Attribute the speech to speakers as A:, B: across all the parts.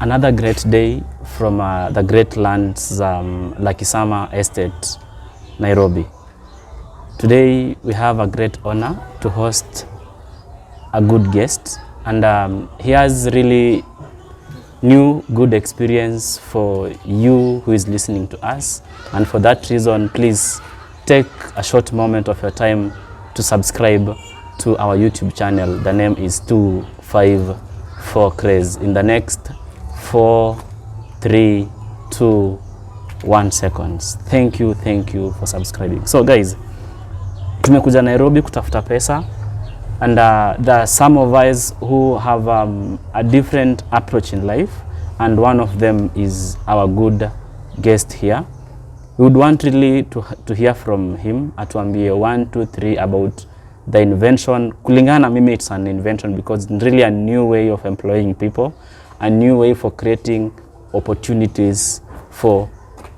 A: Another great day from the great lands, Lakisama Estate, Nairobi. Today we have a great honor to host a good guest, and he has really new good experience for you who is listening to us, and for that reason, please take a short moment of your time to subscribe to our YouTube channel. The name is 254 Craze. In the next 4, 3, 2, 1 seconds. Thank you for subscribing. So guys, tumekuja Nairobi kutafuta pesa, and there are some of us who have a different approach in life, and one of them is our good guest here. We would want really to hear from him, atuambie 1, 2, 3 about the invention. Kulingana mimi, it's an invention because it's really a new way of employing people, a new way for creating opportunities for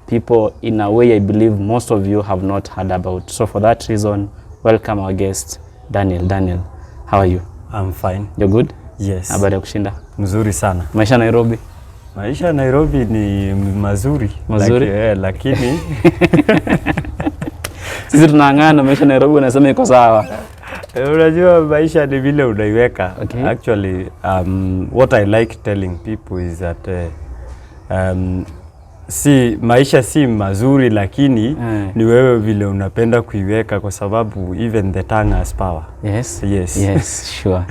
A: people in a way I believe most of you have not heard about. So for that reason, welcome our guest, Daniel. Daniel, how are you?
B: I'm fine.
A: You're good?
B: Yes.
A: Habari ya kushinda?
B: Mzuri sana.
A: Maisha Nairobi?
B: Maisha Nairobi ni mazuri.
A: Mazuri?
B: Lakini
A: sisi tunaangana maisha Nairobi unasema iko sawa.
B: Unajua maisha ni vile unaiweka.
A: Okay.
B: Actually, what I like telling people is that maisha si mazuri, lakini ni wewe vile unapenda kuiweka, kwa sababu even the tongue has power.
A: Yes. Sure.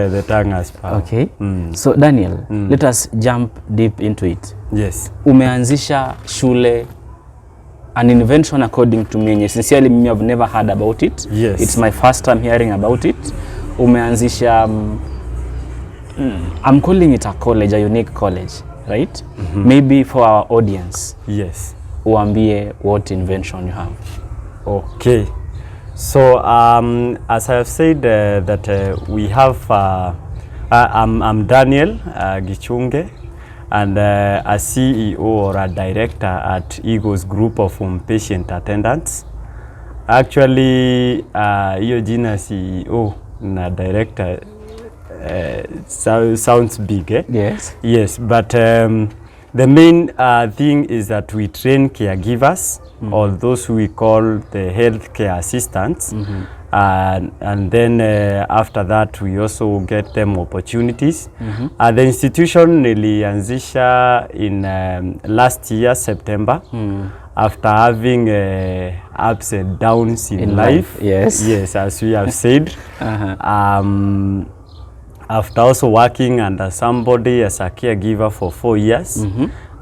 B: The tongue has power.
A: Okay. So Daniel, let us jump deep into it.
B: Yes.
A: Umeanzisha shule, an invention according to me. Sincerely, me I've never heard about it.
B: Yes.
A: It's my first time hearing about it. Umeanzisha I'm calling it a college, a unique college, right? Maybe for our audience.
B: Yes.
A: Uambie what invention you have.
B: Okay. So as I have said that we have I'm Daniel Gichunge, and a CEO or a director at Eagles Group of Home Patient Attendants. Actually, hiyo jina CEO na director sounds big, eh? Yes, but the main thing is that we train caregivers, or those who we call the healthcare assistants, and then after that we also get them opportunities. The institution nilianzisha in last year September, after having ups and downs in life. Yes, as we have said. After also working under somebody as a caregiver for 4 years,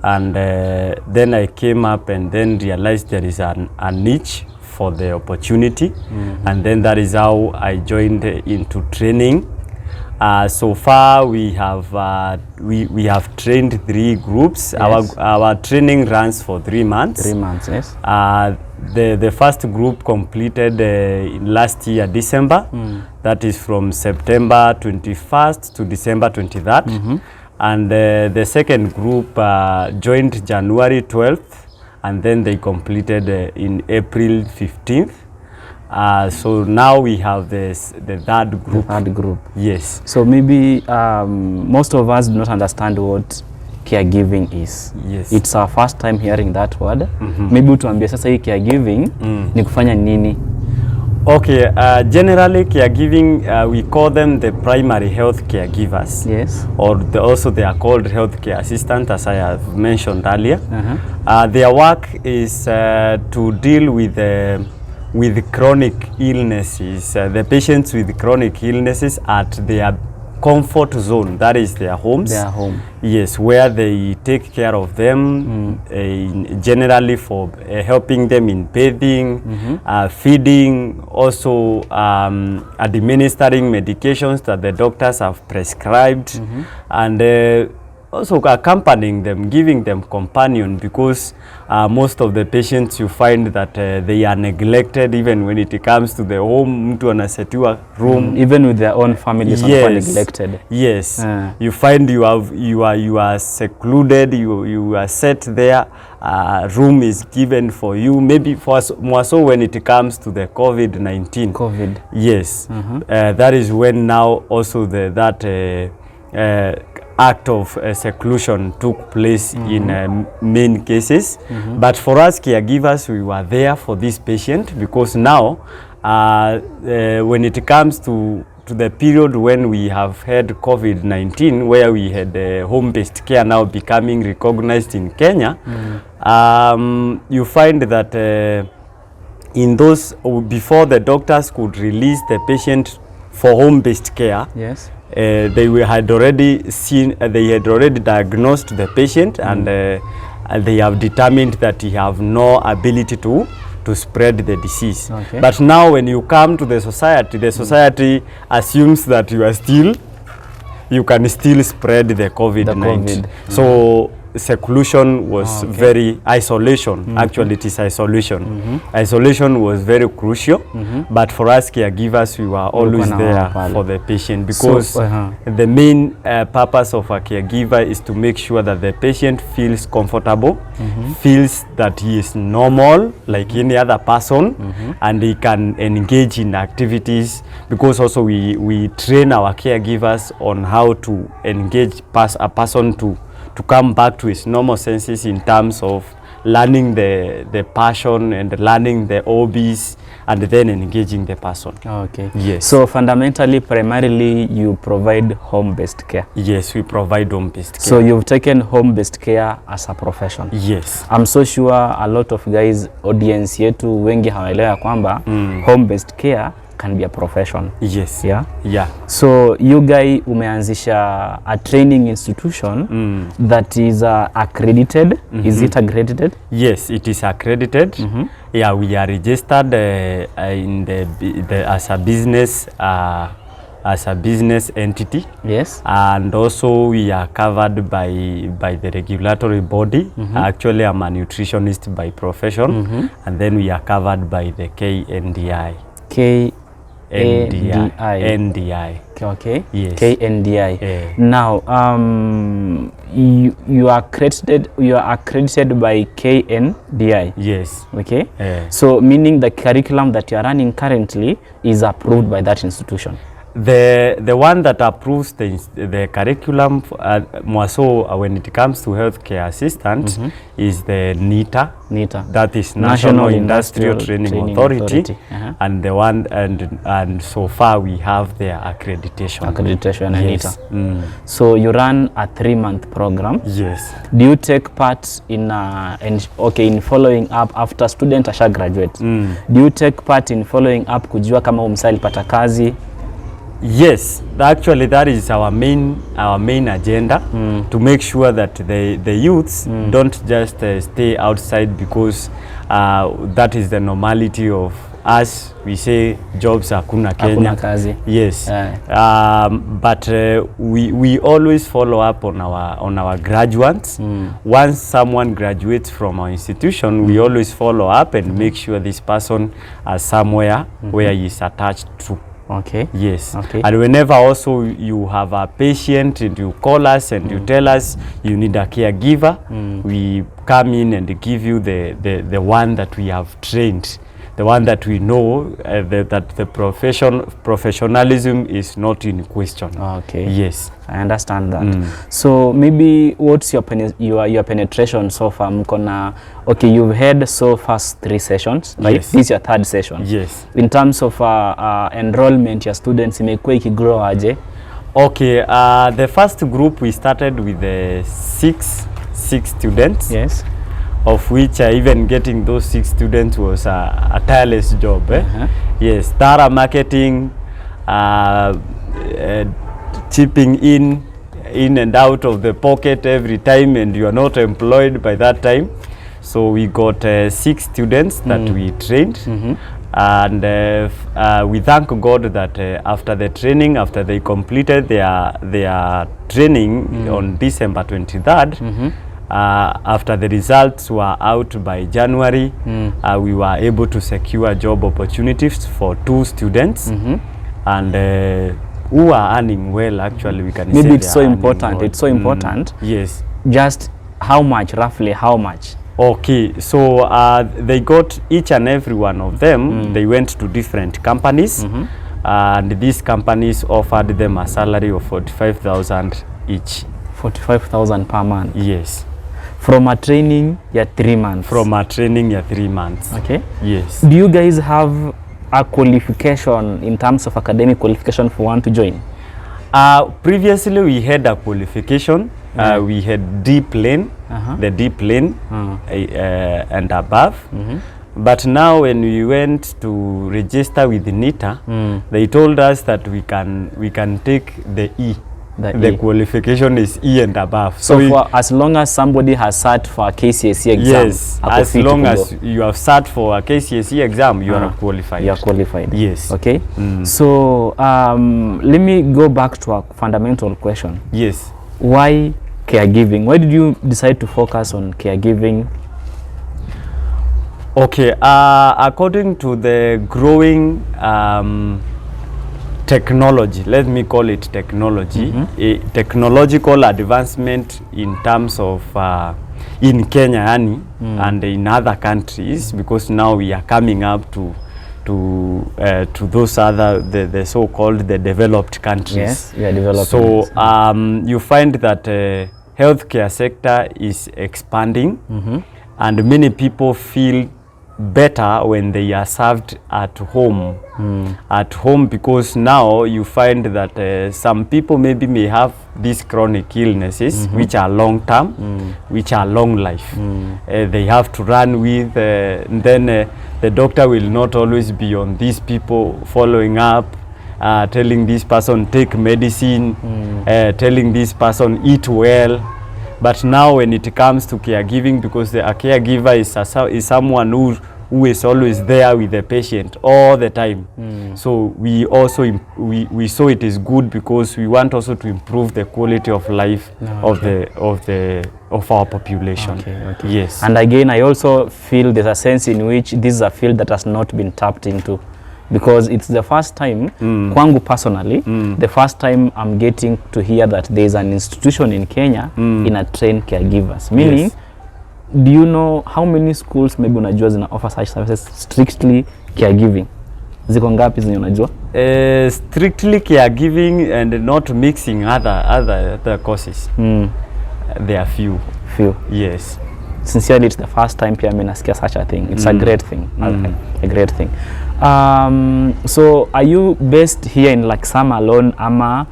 B: and then I came up and then realized there is a niche for the opportunity, and then that is how I joined into training. So far we have trained 3 groups. Yes. Our training runs for 3 months.
A: 3 months, yes.
B: The first group completed last year December. That is from September 21st to December 23rd. And the second group joined January 12th, and then they completed in April 15th. So now we have the third group.
A: The third group.
B: Yes.
A: So maybe most of us do not understand what caregiving is.
B: Yes.
A: It's our first time hearing that word. Maybe utuambie sasa hii caregiving ni kufanya nini?
B: Okay, generally caregiving, we call them the primary health caregivers.
A: Yes.
B: Or also they are called healthcare assistants, as I have mentioned earlier. Their work is to deal with chronic illnesses, the patients with chronic illnesses at their comfort zone, that is their homes.
A: Their home.
B: Yes, where they take care of them, generally for helping them in bathing, feeding, also administering medications that the doctors have prescribed, and also accompanying them, giving them companion, because most of the patients you find that they are neglected even when it comes to the home. Mtu anasetiwa room,
A: even with their own families.
B: Yes.
A: Neglected.
B: Yes. You find you are secluded, you are set there, room is given for you, maybe for more so when it comes to the COVID. Yes. That is when now also that act of seclusion took place in main cases. But for us caregivers, we were there for this patient, because now when it comes to the period when we have had COVID-19, where we had home-based care now becoming recognized in Kenya, you find that in those, before the doctors could release the patient for home-based care,
A: Yes.
B: they had already diagnosed the patient, and they have determined that he have no ability to spread the disease.
A: Okay.
B: But now when you come to the society assumes that you can still spread the COVID-19. So seclusion was very isolation. Actually, it is isolation. Isolation was very crucial. But for us caregivers, we were always there for the patient, because the main purpose of a caregiver is to make sure that the patient feels comfortable, feels that he is normal like any other person, and he can engage in activities, because also we train our caregivers on how to engage a person to come back to his normal senses, in terms of learning the passion and learning the hobbies, and then engaging the person.
A: Okay.
B: Yes.
A: So fundamentally, primarily, you provide home-based care.
B: Yes, we provide home-based care.
A: So you've taken home-based care as a profession.
B: Yes.
A: I'm so sure a lot of guys, audience yetu wengi hawaelewa kwamba home-based care can be a profession.
B: Yes.
A: Yeah.
B: Yeah.
A: So you guy umeanzisha a training institution that is accredited. Is it accredited?
B: Yes, it is accredited. Yeah, we are registered in as a business entity.
A: Yes.
B: And also we are covered by the regulatory body. Actually, I'm a nutritionist by profession, and then we are covered by the KNDI. NDI.
A: Okay.
B: Yes.
A: KNDI.
B: Yeah.
A: Now, you are accredited by KNDI.
B: Yes.
A: Okay.
B: Yeah.
A: So meaning the curriculum that you are running currently is approved by that institution.
B: The one that approves the curriculum more so when it comes to healthcare assistants is the NITA. That is National Industrial Training Authority. And the one and so far we have their accreditation.
A: Yes. NITA. So you run a 3-month program.
B: Yes.
A: Do you take part in following up after student asha graduate? Do you take part in following up kujua kama umsali pata kazi?
B: Yes, actually that is our main agenda, to make sure that the youths don't just stay outside, because that is the normality of us. We say jobs hakuna Kenya.
A: Hakuna kazi.
B: Yes. But we always follow up on our graduates. Once someone graduates from our institution, we always follow up and make sure this person is somewhere where he is attached to.
A: Okay.
B: Yes.
A: Okay.
B: And whenever also you have a patient and you call us and you tell us you need a caregiver, we come in and give you the one that we have trained, the one that we know that the professionalism is not in question.
A: Okay.
B: Yes.
A: I understand that. So maybe what's your penetration so far? Okay, you've had so far 3 sessions, right?
B: Yes.
A: This is your 3rd session.
B: Yes.
A: In terms of enrollment, your students imekuwa ikigrow aje?
B: Okay, the first group we started with 6 students.
A: Yes.
B: Of which even getting those 6 students was a tireless job. Yes, thorough marketing, chipping in and out of the pocket every time, and you are not employed by that time. So we got 6 students that we trained. And we thank God that after the training, after they completed their training on December 23rd, after the results were out by January, we were able to secure job opportunities for 2 students, and who are earning well. Actually, we can
A: maybe
B: say
A: it's so important. It's so important.
B: Yes.
A: Just how much, roughly how much?
B: Okay, so they got each and every one of them. They went to different companies, and these companies offered them a salary of 45,000 each.
A: 45,000 per month.
B: Yes.
A: From a training ya 3 months.
B: From a training ya 3 months.
A: Okay.
B: Yes.
A: Do you guys have a qualification in terms of academic qualification for one to join?
B: Previously we had a qualification. We had deep lane, the deep lane and above. But now when we went to register with NITA, they told us that we can take the E. The qualification is E and above.
A: So for as long as somebody has sat for a KCSE exam,
B: yes, as long as you have sat for a KCSE exam, you are qualified.
A: You are qualified.
B: Yes.
A: Okay. So let me go back to a fundamental question.
B: Yes.
A: Why caregiving? Why did you decide to focus on caregiving?
B: Okay. According to the growing technology, let me call it technology, a technological advancement in terms of in Kenya and in other countries, because now we are coming up to those other the so-called the developed countries.
A: Yes, we are developing.
B: So you find that healthcare sector is expanding, and many people feel better when they are served at home. At home, because now you find that some people maybe may have these chronic illnesses which are long term, which are long life. They have to run with, then the doctor will not always be on these people, following up, telling this person take medicine, telling this person eat well. But now when it comes to caregiving, because a caregiver is someone who is always there with the patient all the time. So we also we saw it is good, because we want also to improve the quality of life of our population.
A: Okay.
B: Yes.
A: And again, I also feel there's a sense in which this is a field that has not been tapped into, because it's the first time, kwangu personally, the first time I'm getting to hear that there's an institution in Kenya in a trained caregivers. Meaning,
B: Yes.
A: do you know how many schools maybe unajua zina offer such services strictly caregiving? Ziko ngapi zenye unajua?
B: Strictly caregiving and not mixing other courses. There are few. Yes.
A: Sincerely, it's the first time pia mimi nasikia such a thing. It's a great thing. A great thing. So are you based here in Lakesama alone, ama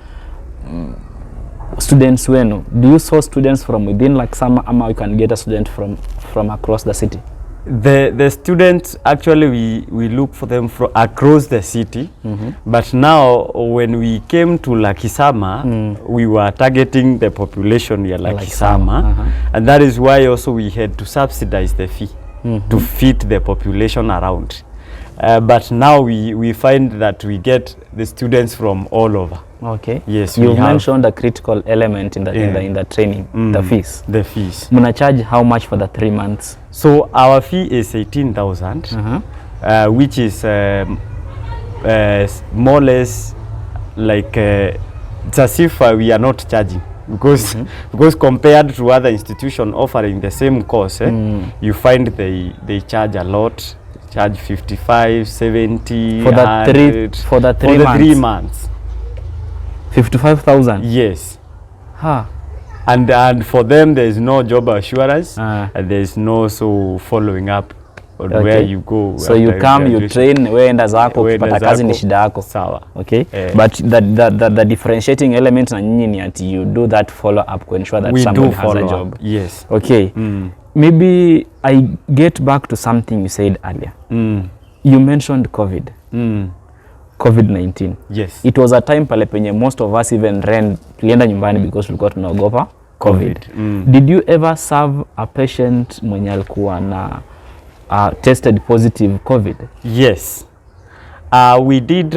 A: students wenu? Do you source students from within Lakesama, ama you can get a student from across the city?
B: The students, actually we look for them from across the city, but now when we came to Lakisama, we were targeting the population here Lakisama, and that is why also we had to subsidize the fee to fit the population around. But now we find that we get the students from all over.
A: Okay.
B: Yes.
A: You mentioned a critical element in the training, the fees.
B: The fees.
A: Muna charge how much for the 3 months?
B: So our fee is 18,000, which is more or less like it's as if we are not charging, because compared to other institutions offering the same course, you find they charge a lot. Charge 55, 70
A: for the 3 months. 55,000.
B: Yes.
A: Ha.
B: And for them there is no job assurance, and there is no following up on where you go.
A: So you come, you train, weenda zako, ukipata kazi ni shida yako.
B: Sawa.
A: Okay. But the differentiating element na nyinyi ni ati you do that follow up to ensure that somebody has a job.
B: Yes.
A: Okay. Maybe I get back to something you said earlier. You mentioned COVID-19.
B: Yes.
A: It was a time pale penye most of us even tulienda nyumbani because tulikuwa tunaogopa COVID. Did you ever serve a patient mwenye alikuwa na tested positive COVID?
B: Yes. We did